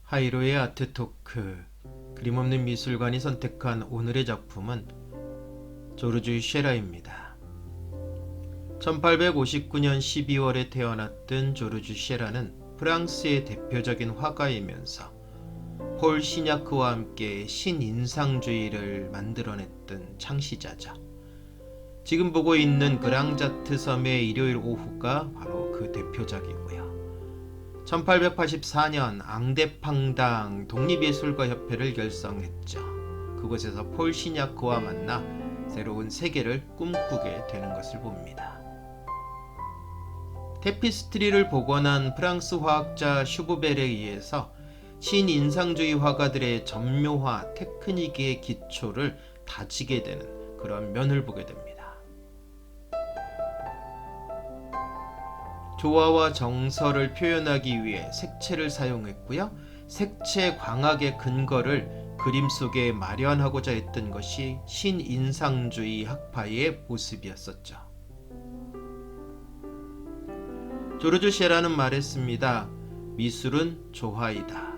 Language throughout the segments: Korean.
하이로의 아트 토크. 그림없는 미술관이 선택한 오늘의 작품은 조르주 쉐라입니다. 1859년 12월에 태어났던 조르주 쉐라는 프랑스의 대표적인 화가이면서 폴 시냐크와 함께 신인상주의를 만들어냈던 창시자죠. 지금 보고 있는 그랑자트 섬의 일요일 오후가 바로 그 대표작이고요. 1884년 앙데팡당 독립예술가협회를 결성했죠. 그곳에서 폴 시냐크와 만나 새로운 세계를 꿈꾸게 되는 것을 봅니다. 테피스트리를 복원한 프랑스 화학자 슈브벨에 의해서 신인상주의 화가들의 점묘화 테크닉의 기초를 다지게 되는 그런 면을 보게 됩니다. 조화와 정서를 표현하기 위해 색채를 사용했고요. 색채 광학의 근거를 그림 속에 마련하고자 했던 것이 신인상주의 학파의 모습이었었죠. 조르주 쉐라는 말했습니다. 미술은 조화이다.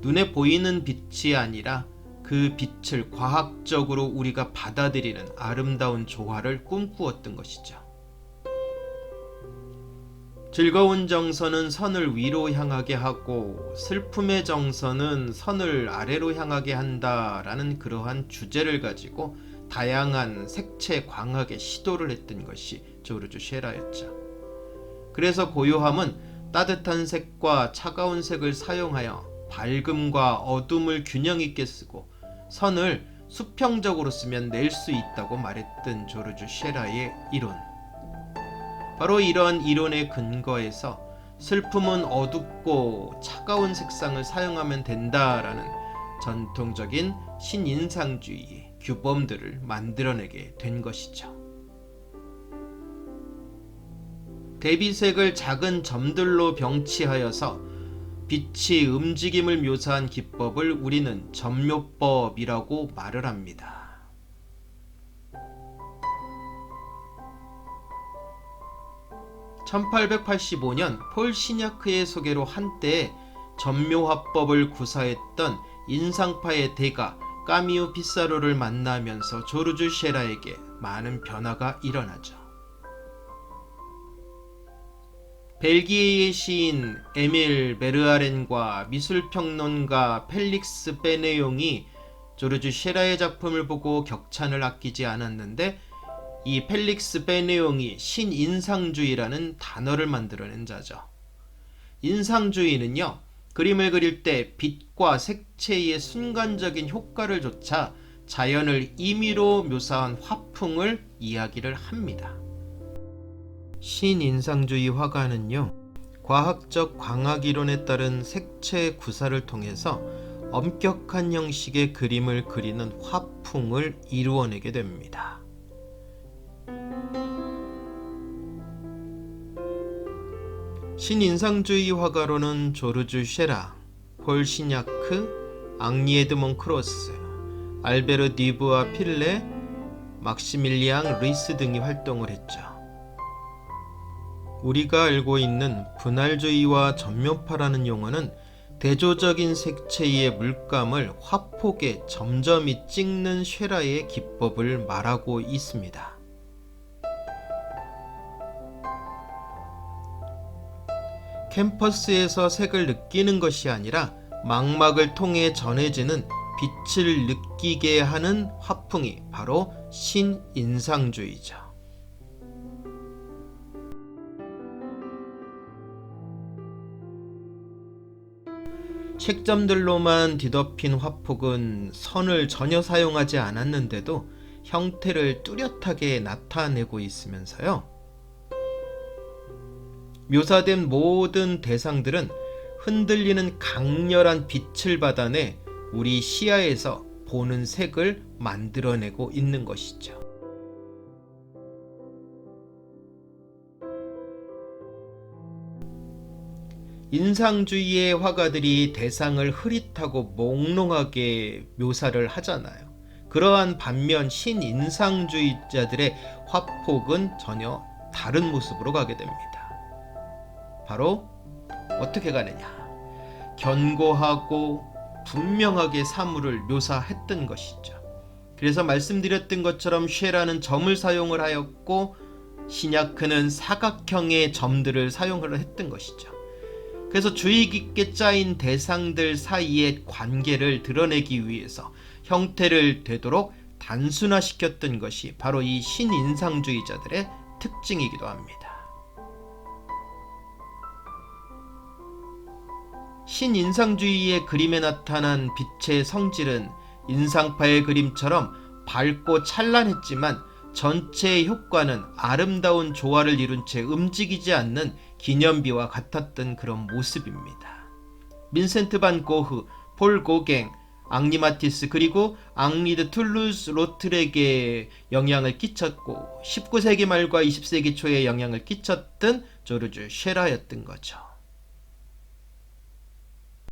눈에 보이는 빛이 아니라 그 빛을 과학적으로 우리가 받아들이는 아름다운 조화를 꿈꾸었던 것이죠. 즐거운 정서는 선을 위로 향하게 하고 슬픔의 정서는 선을 아래로 향하게 한다라는 그러한 주제를 가지고 다양한 색채 광학의 시도를 했던 것이 조르주 쉐라였죠. 그래서 고요함은 따뜻한 색과 차가운 색을 사용하여 밝음과 어둠을 균형 있게 쓰고 선을 수평적으로 쓰면 낼 수 있다고 말했던 조르주 쉐라의 이론. 바로 이런 이론의 근거에서 슬픔은 어둡고 차가운 색상을 사용하면 된다라는 전통적인 신인상주의의 규범들을 만들어내게 된 것이죠. 대비색을 작은 점들로 병치하여서 빛의 움직임을 묘사한 기법을 우리는 점묘법이라고 말을 합니다. (1885년) 폴 시냐크의 소개로 한때 점묘화법을 구사했던 인상파의 대가 까미우 피사로를 만나면서 조르주 쉐라에게 많은 변화가 일어나죠. 벨기에의 시인 에밀 메르아렌과 미술평론가 펠릭스 베네용이 조르주 쉐라의 작품을 보고 격찬을 아끼지 않았는데 이 펠릭스 베네용이 신인상주의라는 단어를 만들어낸 자죠. 인상주의는요, 그림을 그릴 때 빛과 색채의 순간적인 효과를 조차 자연을 임의로 묘사한 화풍을 이야기를 합니다. 신인상주의 화가는요, 과학적 광학이론에 따른 색채 구사를 통해서 엄격한 형식의 그림을 그리는 화풍을 이루어내게 됩니다. 신인상주의 화가로는 조르주 쉐라, 폴 시냐크, 앙리 에드몽 크로스, 알베르 디브와 필레, 막시밀리앙 리스 등이 활동을 했죠. 우리가 알고 있는 분할주의와 점묘파라는 용어는 대조적인 색채의 물감을 화폭에 점점이 찍는 쉐라의 기법을 말하고 있습니다. 캔버스에서 색을 느끼는 것이 아니라 망막을 통해 전해지는 빛을 느끼게 하는 화풍이 바로 신인상주의죠. 색점들로만 뒤덮인 화폭은 선을 전혀 사용하지 않았는데도 형태를 뚜렷하게 나타내고 있으면서요, 묘사된 모든 대상들은 흔들리는 강렬한 빛을 받아내 우리 시야에서 보는 색을 만들어내고 있는 것이죠. 인상주의의 화가들이 대상을 흐릿하고 몽롱하게 묘사를 하잖아요. 그러한 반면 신인상주의자들의 화폭은 전혀 다른 모습으로 가게 됩니다. 바로 어떻게 가느냐? 견고하고 분명하게 사물을 묘사했던 것이죠. 그래서 말씀드렸던 것처럼 쉐라는 점을 사용을 하였고 시냐크는 사각형의 점들을 사용을 했던 것이죠. 그래서 주의 깊게 짜인 대상들 사이의 관계를 드러내기 위해서 형태를 되도록 단순화시켰던 것이 바로 이 신인상주의자들의 특징이기도 합니다. 신인상주의의 그림에 나타난 빛의 성질은 인상파의 그림처럼 밝고 찬란했지만 전체의 효과는 아름다운 조화를 이룬 채 움직이지 않는 기념비와 같았던 그런 모습입니다. 빈센트 반 고흐, 폴 고갱, 앙리 마티스 그리고 앙리 드 툴루즈 로트렉에 영향을 끼쳤고 19세기 말과 20세기 초에 영향을 끼쳤던 조르주 쉐라였던 거죠.